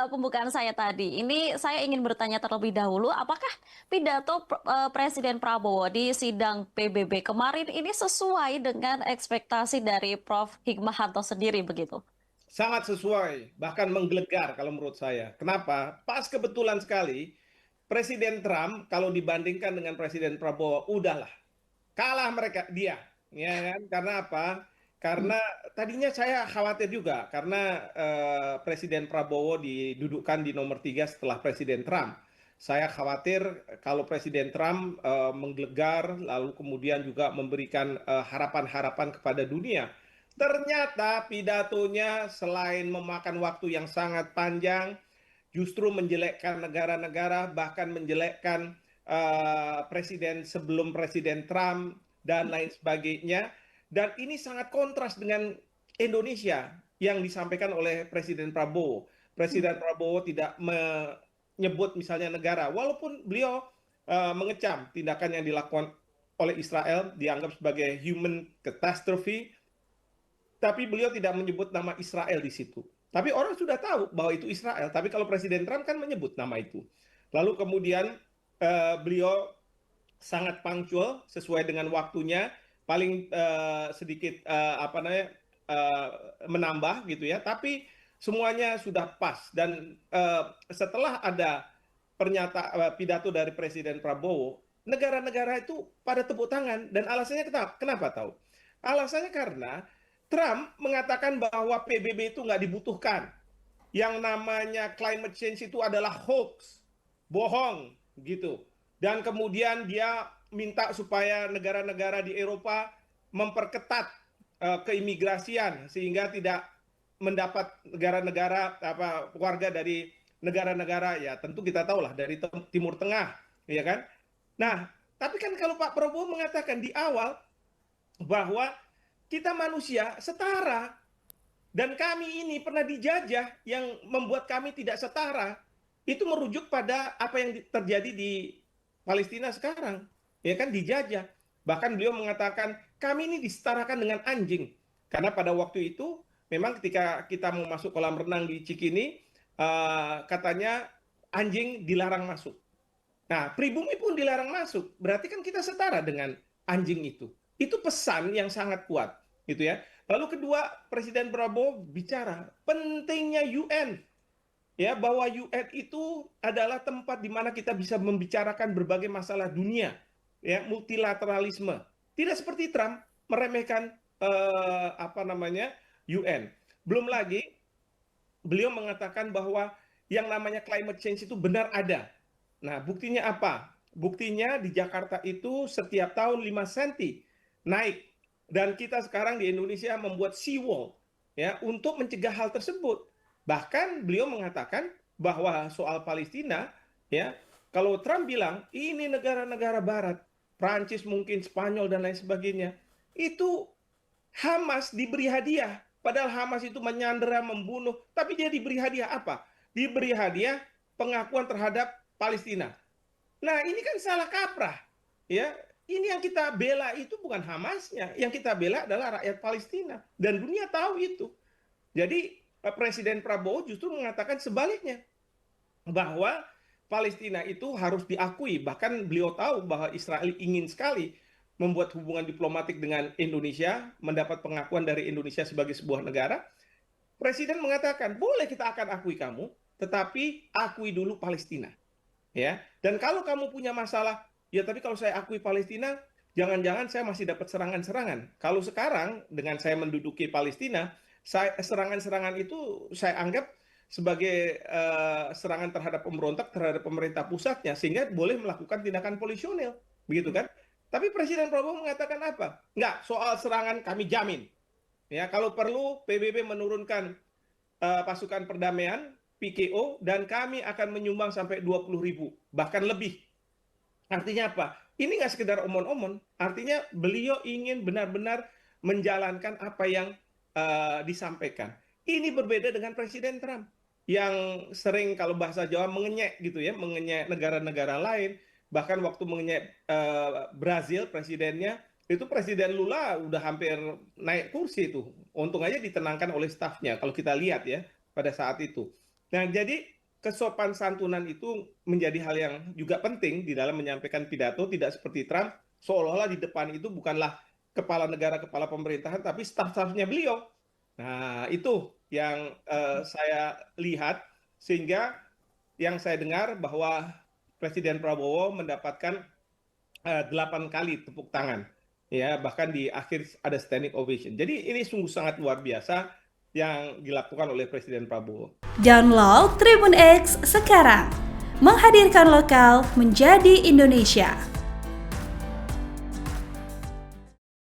pembukaan saya tadi. Ini saya ingin bertanya terlebih dahulu, apakah pidato Presiden Prabowo di sidang PBB kemarin ini sesuai dengan ekspektasi dari Prof. Hikmahanto sendiri begitu? Sangat sesuai, bahkan menggelegar kalau menurut saya. Kenapa? Pas kebetulan sekali Presiden Trump kalau dibandingkan dengan Presiden Prabowo, udahlah kalah mereka dia, ya kan? Karena apa? Hmm. Karena tadinya saya khawatir juga karena Presiden Prabowo didudukkan di nomor 3 setelah Presiden Trump. Saya khawatir kalau Presiden Trump menggelegar lalu kemudian juga memberikan harapan-harapan kepada dunia. Ternyata pidatonya selain memakan waktu yang sangat panjang, justru menjelekkan negara-negara, bahkan menjelekkan presiden sebelum Presiden Trump dan lain sebagainya. Dan ini sangat kontras dengan Indonesia yang disampaikan oleh Presiden Prabowo. Presiden Prabowo tidak menyebut misalnya negara, walaupun beliau mengecam tindakan yang dilakukan oleh Israel dianggap sebagai human catastrophe, tapi beliau tidak menyebut nama Israel di situ. Tapi orang sudah tahu bahwa itu Israel. Tapi kalau Presiden Trump kan menyebut nama itu. Lalu kemudian beliau sangat punctual sesuai dengan waktunya, paling sedikit apa namanya eh, menambah gitu ya. Tapi semuanya sudah pas. Dan setelah ada pidato dari Presiden Prabowo, negara-negara itu pada tepuk tangan. Dan alasannya kenapa tahu? Alasannya karena Trump mengatakan bahwa PBB itu nggak dibutuhkan. Yang namanya climate change itu adalah hoax, bohong gitu. Dan kemudian dia minta supaya negara-negara di Eropa memperketat keimigrasian sehingga tidak mendapat negara-negara apa warga dari negara-negara ya tentu kita tahu lah dari Timur Tengah, ya kan? Nah, tapi kan kalau Pak Prabowo mengatakan di awal bahwa kita manusia setara dan kami ini pernah dijajah yang membuat kami tidak setara. Itu merujuk pada apa yang terjadi di Palestina sekarang. Ya kan dijajah. Bahkan beliau mengatakan kami ini disetarakan dengan anjing. Karena pada waktu itu memang ketika kita mau masuk kolam renang di Cikini katanya anjing dilarang masuk. Nah, pribumi pun dilarang masuk. Berarti kan kita setara dengan anjing itu. Itu pesan yang sangat kuat, gitu ya. Lalu kedua, Presiden Prabowo bicara pentingnya UN, ya bahwa UN itu adalah tempat di mana kita bisa membicarakan berbagai masalah dunia, ya multilateralisme. Tidak seperti Trump meremehkan apa namanya UN. Belum lagi beliau mengatakan bahwa yang namanya climate change itu benar ada. Nah, buktinya apa? Buktinya di Jakarta itu setiap tahun 5 senti naik. Dan kita sekarang di Indonesia membuat seawall ya untuk mencegah hal tersebut. Bahkan beliau mengatakan bahwa soal Palestina ya, kalau Trump bilang ini negara-negara barat, Prancis mungkin Spanyol dan lain sebagainya, itu Hamas diberi hadiah. Padahal Hamas itu menyandera, membunuh. Tapi dia diberi hadiah apa? Diberi hadiah pengakuan terhadap Palestina. Nah ini kan salah kaprah. Ya, ini yang kita bela itu bukan Hamasnya. Yang kita bela adalah rakyat Palestina. Dan dunia tahu itu. Jadi Presiden Prabowo justru mengatakan sebaliknya bahwa Palestina itu harus diakui. Bahkan beliau tahu bahwa Israel ingin sekali membuat hubungan diplomatik dengan Indonesia, mendapat pengakuan dari Indonesia sebagai sebuah negara. Presiden mengatakan, boleh kita akan akui kamu, tetapi akui dulu Palestina. Ya, dan kalau kamu punya masalah, ya tapi kalau saya akui Palestina, jangan-jangan saya masih dapat serangan-serangan. Kalau sekarang dengan saya menduduki Palestina, serangan-serangan itu saya anggap sebagai serangan terhadap pemberontak terhadap pemerintah pusatnya, sehingga boleh melakukan tindakan polisionil, begitu kan? Tapi Presiden Prabowo mengatakan apa? Enggak, soal serangan kami jamin. Ya, kalau perlu PBB menurunkan pasukan perdamaian PKO dan kami akan menyumbang sampai 20.000 bahkan lebih. Artinya apa? Ini nggak sekedar omon-omon. Artinya beliau ingin benar-benar menjalankan apa yang disampaikan. Ini berbeda dengan Presiden Trump yang sering kalau bahasa Jawa mengenyek gitu ya, mengenyek negara-negara lain. Bahkan waktu mengenyek Brazil presidennya, itu Presiden Lula udah hampir naik kursi itu. Untung aja ditenangkan oleh stafnya kalau kita lihat ya pada saat itu. Nah, jadi kesopan santunan itu menjadi hal yang juga penting di dalam menyampaikan pidato, tidak seperti Trump seolah-olah di depan itu bukanlah kepala negara, kepala pemerintahan, tapi staf-stafnya beliau. Nah, itu yang saya lihat, sehingga yang saya dengar bahwa Presiden Prabowo mendapatkan 8 kali tepuk tangan, ya, bahkan di akhir ada standing ovation. Jadi ini sungguh sangat luar biasa yang dilakukan oleh Presiden Prabowo. Download Tribun X sekarang, menghadirkan lokal menjadi Indonesia.